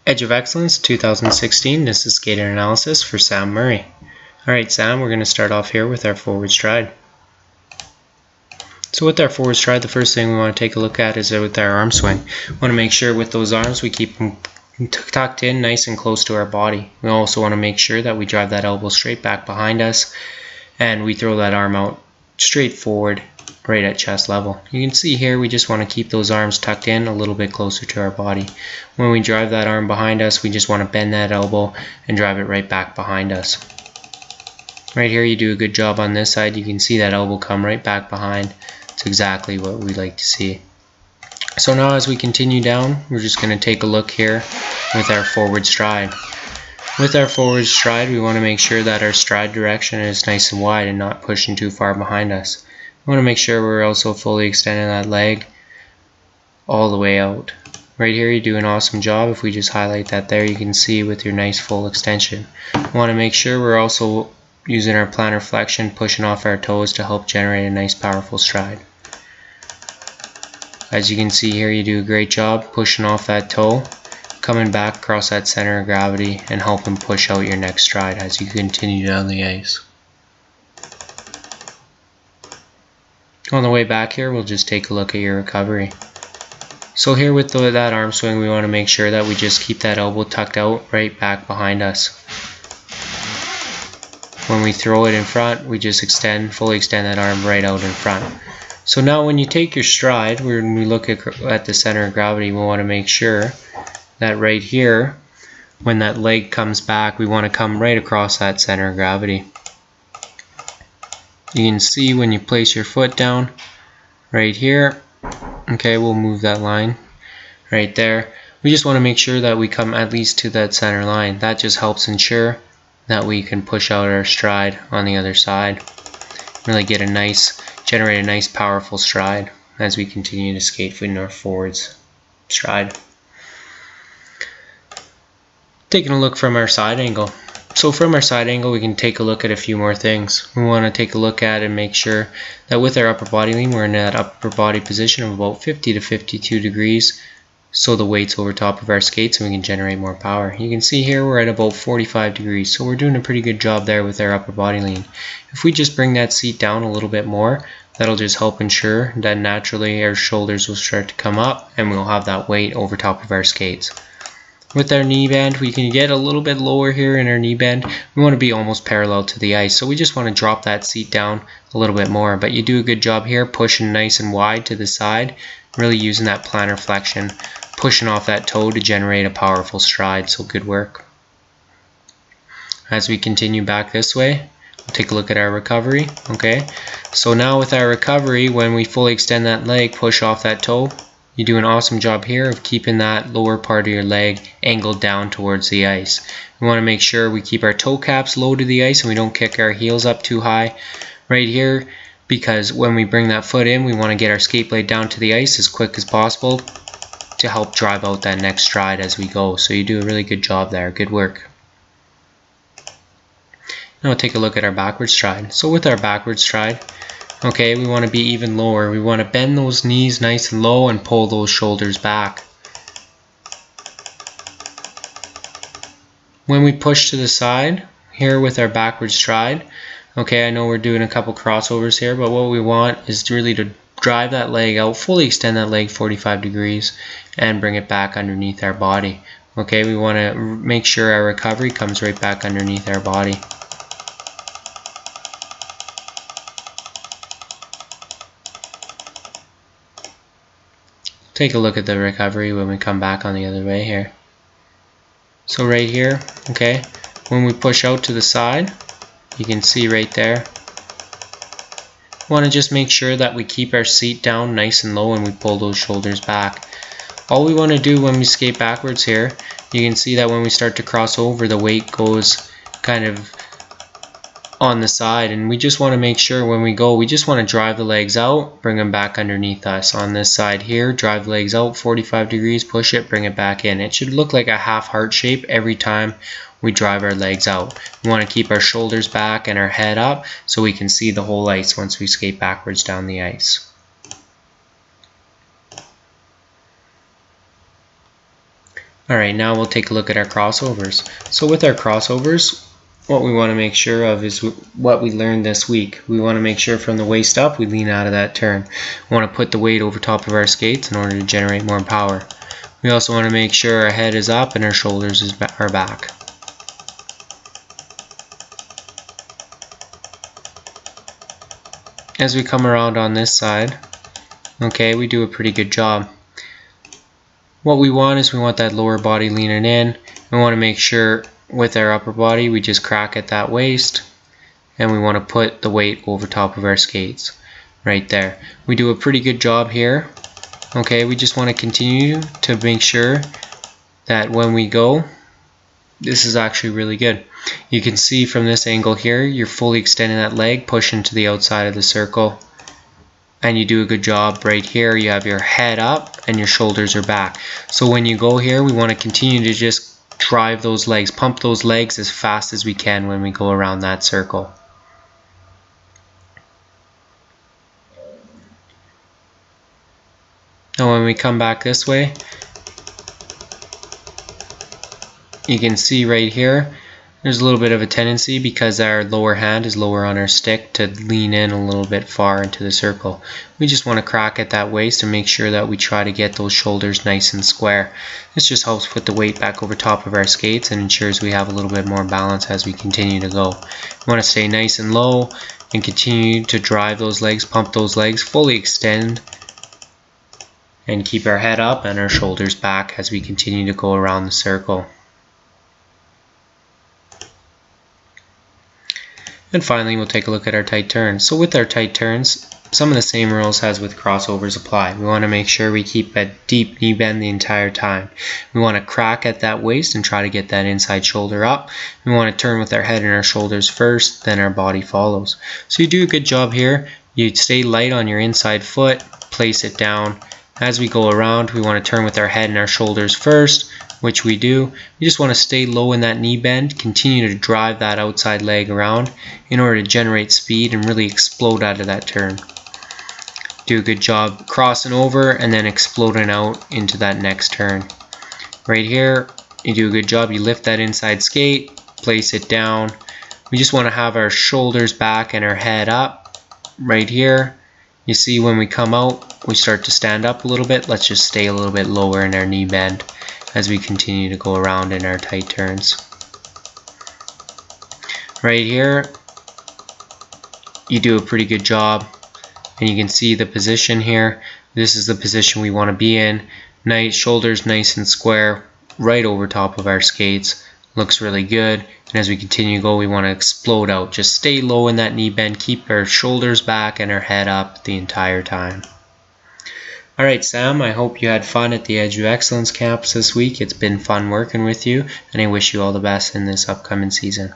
Edge of Excellence 2016. This is skater analysis for Sam Murray. Alright Sam, we're going to start off here with our forward stride. So with our forward stride, the first thing we want to take a look at is with our arm swing. We want to make sure with those arms we keep them tucked in nice and close to our body. We also want to make sure that we drive that elbow straight back behind us and we throw that arm out straight forward right at chest level. You can see here we just want to keep those arms tucked in a little bit closer to our body. When we drive that arm behind us, we just want to bend that elbow and drive it right back behind us. Right here you do a good job on this side. You can see that elbow come right back behind. It's exactly what we like to see. So now as we continue down, we're just going to take a look here with our forward stride. With our forward stride, we want to make sure that our stride direction is nice and wide and not pushing too far behind us. We want to make sure we're also fully extending that leg all the way out. Right here you do an awesome job. If we just highlight that there, you can see with your nice full extension. We want to make sure we're also using our plantar flexion, pushing off our toes to help generate a nice powerful stride. As you can see here, you do a great job pushing off that toe, coming back across that center of gravity and helping push out your next stride as you continue down the ice. On the way back here, we'll just take a look at your recovery. So here with that arm swing, we want to make sure that we just keep that elbow tucked out right back behind us. When we throw it in front, we just fully extend that arm right out in front. So now when you take your stride, when we look at the center of gravity, we want to make sure that right here, when that leg comes back, we want to come right across that center of gravity. You can see when you place your foot down right here, okay, we'll move that line right there. We just want to make sure that we come at least to that center line. That just helps ensure that we can push out our stride on the other side. Really generate a nice powerful stride as we continue to skate in our forwards stride. Taking a look from our side angle. So from our side angle, we can take a look at a few more things. We want to take a look at and make sure that with our upper body lean, we're in that upper body position of about 50 to 52 degrees. So the weight's over top of our skates and we can generate more power. You can see here we're at about 45 degrees. So we're doing a pretty good job there with our upper body lean. If we just bring that seat down a little bit more, that'll just help ensure that naturally our shoulders will start to come up and we'll have that weight over top of our skates. With our knee bend, we can get a little bit lower here in our knee bend. We want to be almost parallel to the ice, so we just want to drop that seat down a little bit more. But you do a good job here, pushing nice and wide to the side, really using that plantar flexion, pushing off that toe to generate a powerful stride, so good work. As we continue back this way, we'll take a look at our recovery. Okay, so now with our recovery, when we fully extend that leg, push off that toe, you do an awesome job here of keeping that lower part of your leg angled down towards the ice. We want to make sure we keep our toe caps low to the ice and we don't kick our heels up too high right here, because when we bring that foot in, we want to get our skate blade down to the ice as quick as possible to help drive out that next stride as we go. So you do a really good job there. Good work. Now we'll take a look at our backward stride. So with our backward stride, okay, we want to be even lower. We want to bend those knees nice and low and pull those shoulders back. When we push to the side, here with our backward stride, okay, I know we're doing a couple crossovers here, but what we want is really to drive that leg out, fully extend that leg 45 degrees and bring it back underneath our body. Okay, we want to make sure our recovery comes right back underneath our body. Take a look at the recovery when we come back on the other way here. So right here, okay, when we push out to the side, you can see right there, we want to just make sure that we keep our seat down nice and low and we pull those shoulders back. All we want to do when we skate backwards here, you can see that when we start to cross over, the weight goes kind of on the side, and we just want to make sure when we go, we just want to drive the legs out, bring them back underneath us. On this side here, drive the legs out 45 degrees, push it, bring it back in. It should look like a half heart shape every time we drive our legs out. We want to keep our shoulders back and our head up so we can see the whole ice once we skate backwards down the ice. Alright, now we'll take a look at our crossovers. So with our crossovers, what we want to make sure of is what we learned this week. We want to make sure from the waist up we lean out of that turn. We want to put the weight over top of our skates in order to generate more power. We also want to make sure our head is up and our shoulders are back. As we come around on this side, okay, we do a pretty good job. What we want is we want that lower body leaning in. We want to make sure with our upper body we just crack at that waist, and we want to put the weight over top of our skates right there. We do a pretty good job here. Okay, we just want to continue to make sure that when we go, this is actually really good. You can see from this angle here, you're fully extending that leg, pushing to the outside of the circle, and you do a good job right here. You have your head up and your shoulders are back. So when you go here, we want to continue to just drive those legs, pump those legs as fast as we can when we go around that circle. Now when we come back this way, you can see right here there's a little bit of a tendency, because our lower hand is lower on our stick, to lean in a little bit far into the circle. We just want to crack at that waist and make sure that we try to get those shoulders nice and square. This just helps put the weight back over top of our skates and ensures we have a little bit more balance as we continue to go. We want to stay nice and low and continue to drive those legs, pump those legs, fully extend, and keep our head up and our shoulders back as we continue to go around the circle. And finally, we'll take a look at our tight turns. So with our tight turns, some of the same rules as with crossovers apply. We want to make sure we keep a deep knee bend the entire time. We want to crack at that waist and try to get that inside shoulder up. We want to turn with our head and our shoulders first, then our body follows. So you do a good job here. You stay light on your inside foot, place it down. As we go around, we want to turn with our head and our shoulders first, which we do. We just want to stay low in that knee bend, continue to drive that outside leg around in order to generate speed and really explode out of that turn. Do a good job crossing over and then exploding out into that next turn. Right here, you do a good job. You lift that inside skate, place it down. We just want to have our shoulders back and our head up. Right here, you see when we come out, we start to stand up a little bit. Let's just stay a little bit lower in our knee bend as we continue to go around in our tight turns. Right here, you do a pretty good job, and you can see the position here. This is the position we want to be in. Nice shoulders, nice and square, right over top of our skates. Looks really good. And as we continue to go, we want to explode out. Just stay low in that knee bend, keep our shoulders back and our head up the entire time. Alright Sam, I hope you had fun at the Edge of Excellence camps this week. It's been fun working with you, and I wish you all the best in this upcoming season.